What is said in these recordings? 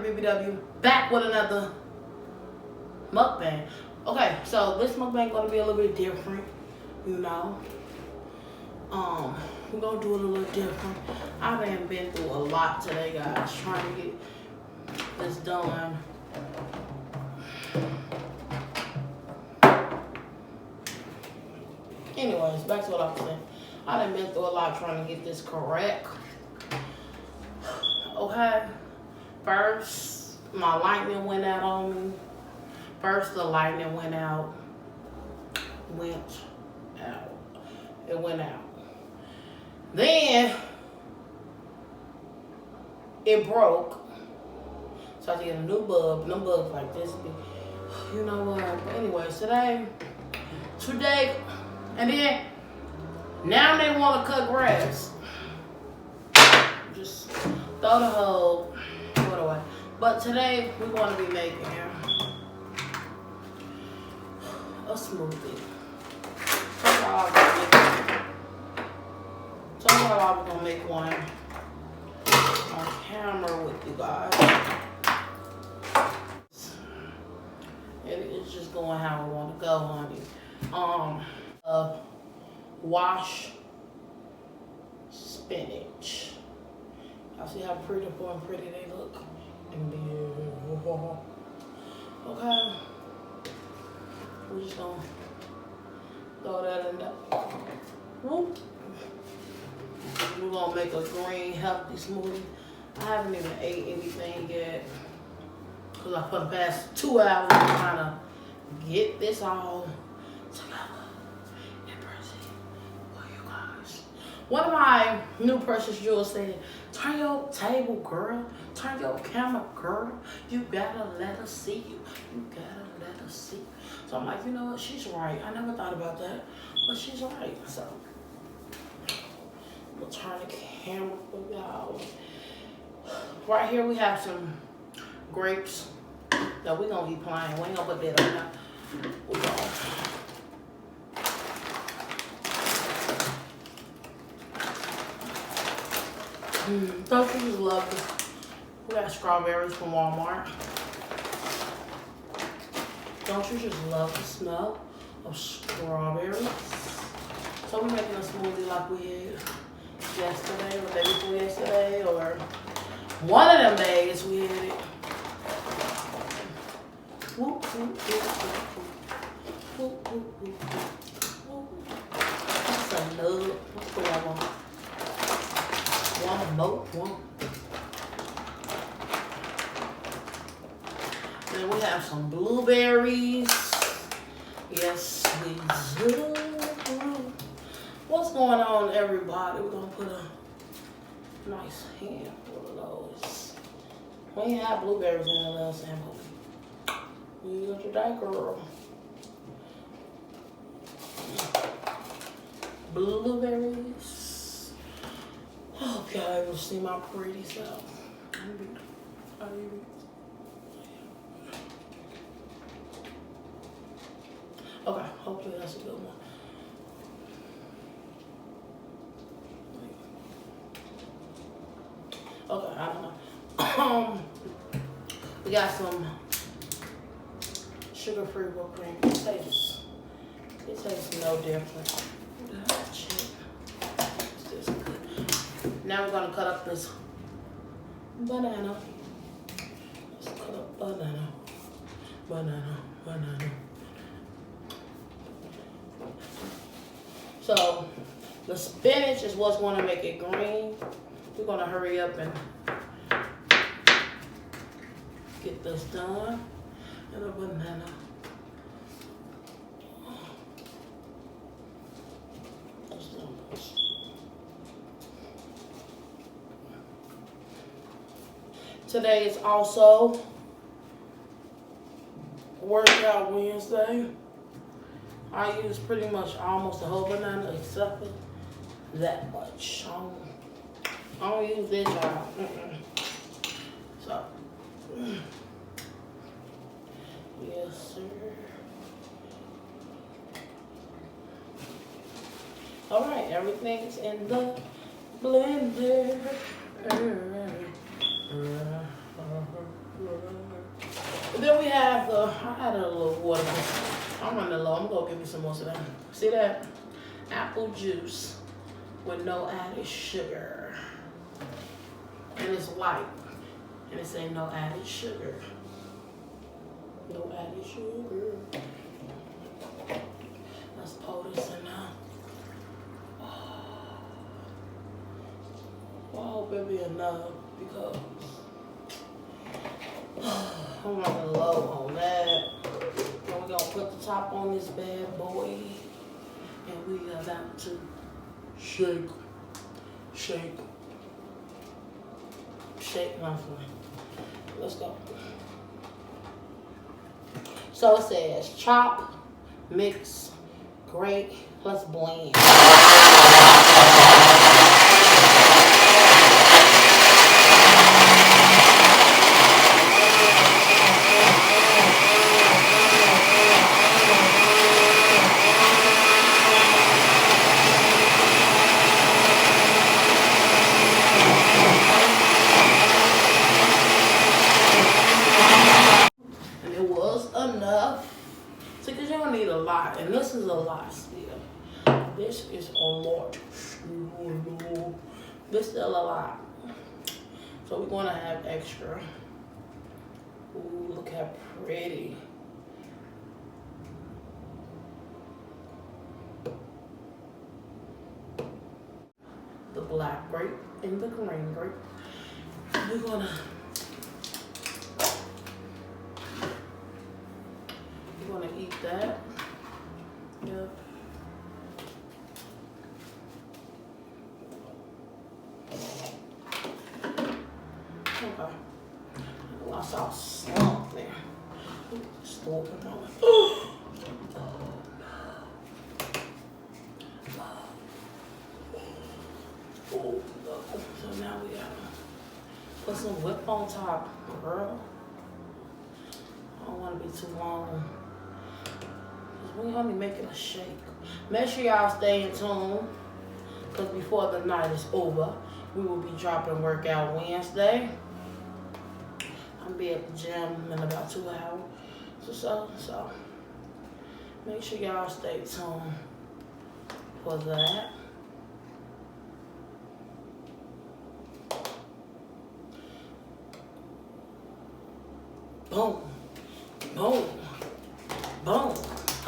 BBW, back with another mukbang. Okay, so this mukbang gonna be a little bit different, you know. We're gonna do it a little different. I've been through a lot today, guys, trying to get this done. Anyways, back to what I was saying. I've been through a lot trying to get this correct. Okay. First, my lightning went out on me. First, the lightning went out. It went out. Then, it broke. So I had to get a new bulb. No bulbs like this. You know what? But anyways, today, and then, now they want to cut grass. Just throw the whole foot away. But today, we're going to be making a smoothie. Tomorrow, I'm going to make one on camera with you guys. And it's just going how I want to go, honey. Wash spinach. Y'all see how pretty they look? And beautiful. Okay. We're just gonna throw that in there. We're gonna make a green, healthy smoothie. I haven't even ate anything yet. Because for the past 2 hours, I'm trying to get this all together. One of my new precious jewels said, turn your table, girl. Turn your camera, girl. You gotta let us see you. You gotta let us see you. So I'm like, you know what? She's right. I never thought about that, but she's right. So we'll turn the camera for y'all. Right here we have some grapes that we're gonna be plain. We ain't gonna put that on there. We're gonna don't you just love this? We got strawberries from Walmart. Don't you just love the smell of strawberries? So we're making a smoothie like we had yesterday or the day before yesterday, or one of them days we had it. Whoop, whoop, whoop, whoop, whoop, whoop, whoop, whoop. That's a nug. What's the other one? One. Then we have some blueberries. Yes, we do. What's going on, everybody? We're gonna put a nice handful of those. We ain't have blueberries in the last sample. You got your day, girl. Blueberries. I hope y'all able to see my pretty self. Okay, hopefully that's a good one. Okay, I don't know. We got some sugar-free whipped cream. It tastes no different. Now we're gonna cut up this banana. Let's cut up banana. So the spinach is what's gonna make it green. We're gonna hurry up and get this done. And a banana. Today is also Workout Wednesday. I use pretty much almost the whole banana except for that much. I don't use this, y'all. So, yes, sir. All right, everything's in the blender. And then we have the, I added a little water. I'm running low. I'm gonna give you some more of that. See that? Apple juice with no added sugar. And it's white. And it say no added sugar. No added sugar. Let's pour this in now. Well, I hope it be enough because I'm running low on that. And we're gonna put the top on this bad boy. And we are about to shake, shake, shake nothing. Let's go. So it says chop, mix, grate, let's blend. Because you don't need a lot, and this is a lot still. This is a lot. This is still a lot. So we're gonna have extra. Ooh, look how pretty. The black grape and the green grape. We're gonna eat that. Yep. Okay. I saw a slump there. Store it on. Oh no. So now we gotta put some whip on top, girl. I don't want to be too long. We only making a shake. Make sure y'all stay in tune, because before the night is over, we will be dropping workout Wednesday. I'm gonna be at the gym in about 2 hours or so make sure y'all stay tuned for that. Boom, boom, boom.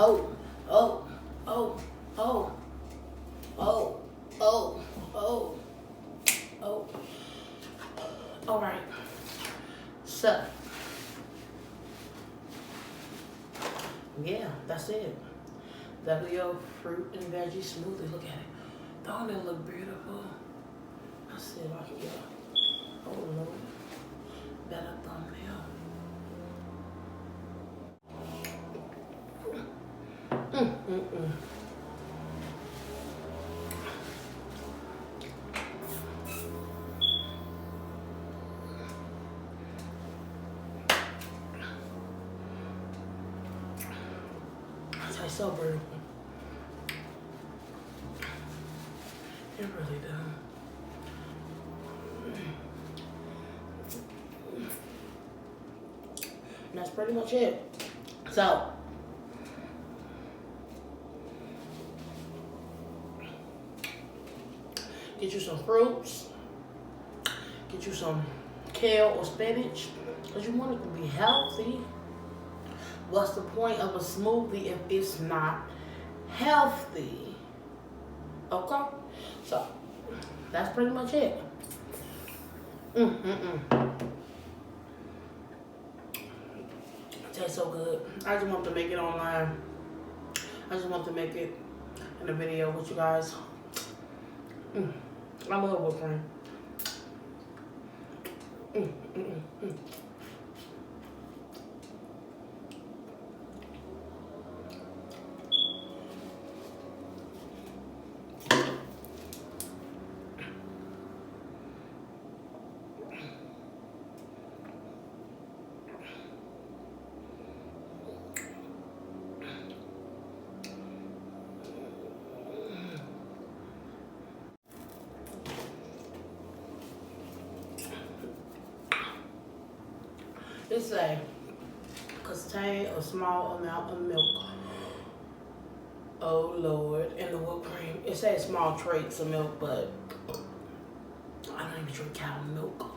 Oh, oh, oh, oh, oh, oh, oh, oh. All right. So, yeah, that's it. That's your fruit and veggie smoothie. Look at it. Don't it look beautiful? Let's see if I can get a little better thumbnail. Tastes so beautiful. It really does. And that's pretty much it. So, get you some fruits, get you some kale or spinach, because you want it to be healthy. What's the point of a smoothie if it's not healthy? Okay? So, that's pretty much it. It tastes so good. I just want to make it online. I just want to make it in a video with you guys. I love whipped cream. It's a contain a small amount of milk. Oh Lord, and the whipped cream. It says small traits of milk, but I don't even drink cow milk.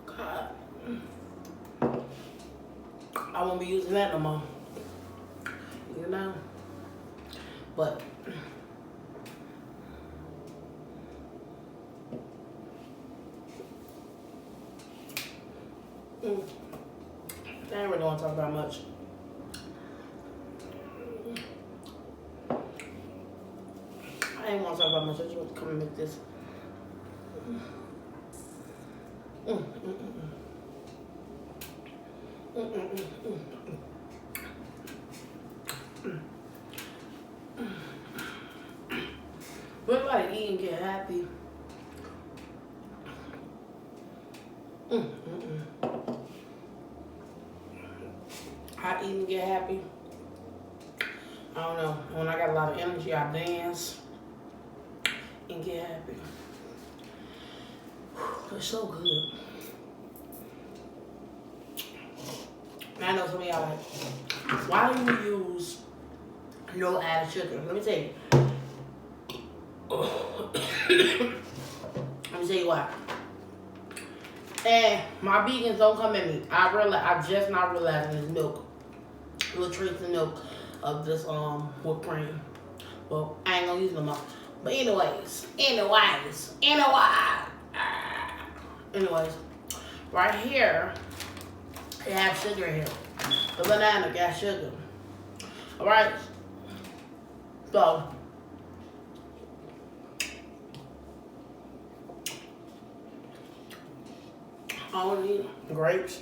God. I won't be using that no more. You know? But I ain't really want to talk about much. I ain't want to talk about much. I just want to come and make this. But everybody eat and get happy. I eat and get happy. I don't know. When I got a lot of energy, I dance and get happy. It's so good. I know some of y'all like, why do you use no added sugar? Let me tell you. Let me tell you why. And my vegans don't come at me. I just not realizing this milk. Little trace of milk of this whipped cream. Well, I ain't gonna use no more. But anyways, right here, it has sugar here. The banana got sugar. Alright? So, I want to eat grapes.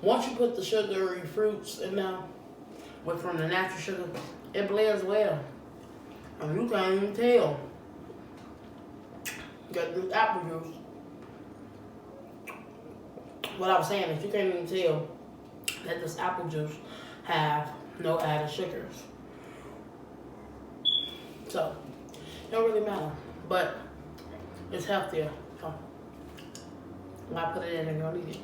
Once you put the sugary fruits in there, from the natural sugar, it blends well. And you can't even tell. You got this apple juice. What I was saying is you can't even tell that this apple juice have no added sugars. So, it don't really matter. But it's healthier. So, when I put it in, you're gonna eat it.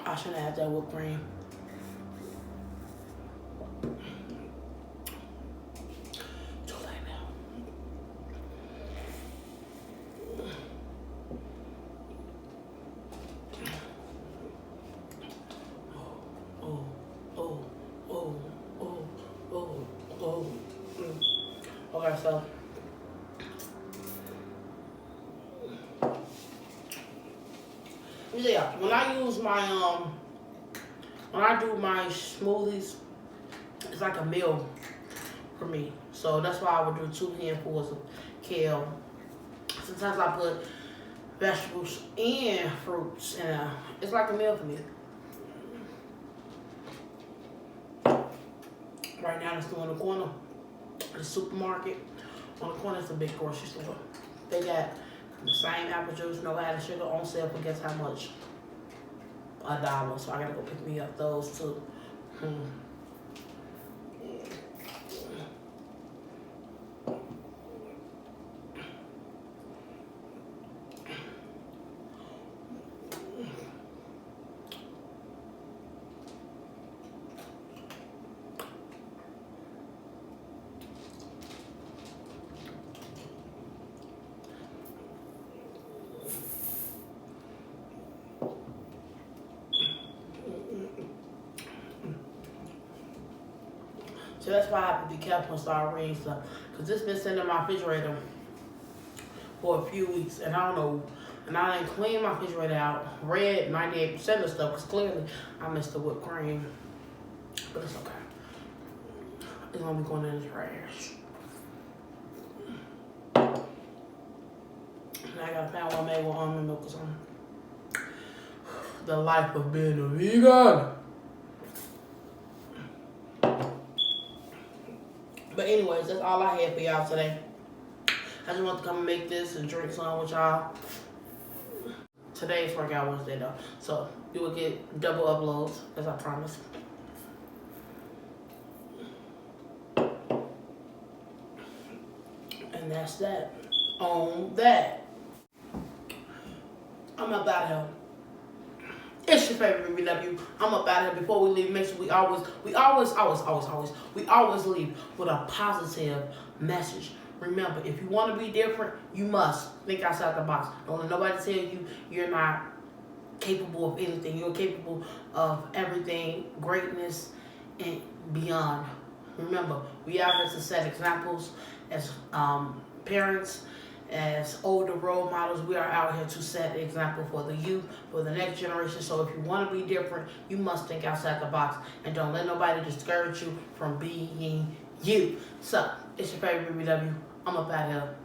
I should have that whipped cream. Too late now. Okay, so yeah, when I use my when I do my smoothies, it's like a meal for me. So that's why I would do 2 handfuls of kale. Sometimes I put vegetables and fruits, and it's like a meal for me. Right now, it's still in the corner. The supermarket. On the corner is a big grocery store. They got the same apple juice, no added sugar, on sale for guess how much? $1. So I gotta go pick me up those too. So that's why I have to be careful and start reading stuff. Because this been sitting in my refrigerator for a few weeks. And I don't know. And I didn't clean my refrigerator out. Read 98% of stuff. Because clearly I missed the whipped cream. But it's okay. It's going to be going in the trash. And I got to find one made with almond milk or something. The life of being a vegan. But anyways, that's all I had for y'all today. I just want to come and make this and drink some with y'all. Today's workout Wednesday though. So you will get double uploads, as I promised. And that's that. On that. I'm up out of here. It's your favorite. We love you. I'm up out of here. Before we leave, make sure we always leave with a positive message. Remember, if you want to be different, you must think outside the box. Don't let nobody tell you you're not capable of anything. You're capable of everything, greatness, and beyond. Remember, we are here to set examples as parents, as older role models. We are out here to set an example for the youth, for the next generation. So if you want to be different, you must think outside the box and don't let nobody discourage you from being you. So, it's your favorite. We love you. I'm up out of here.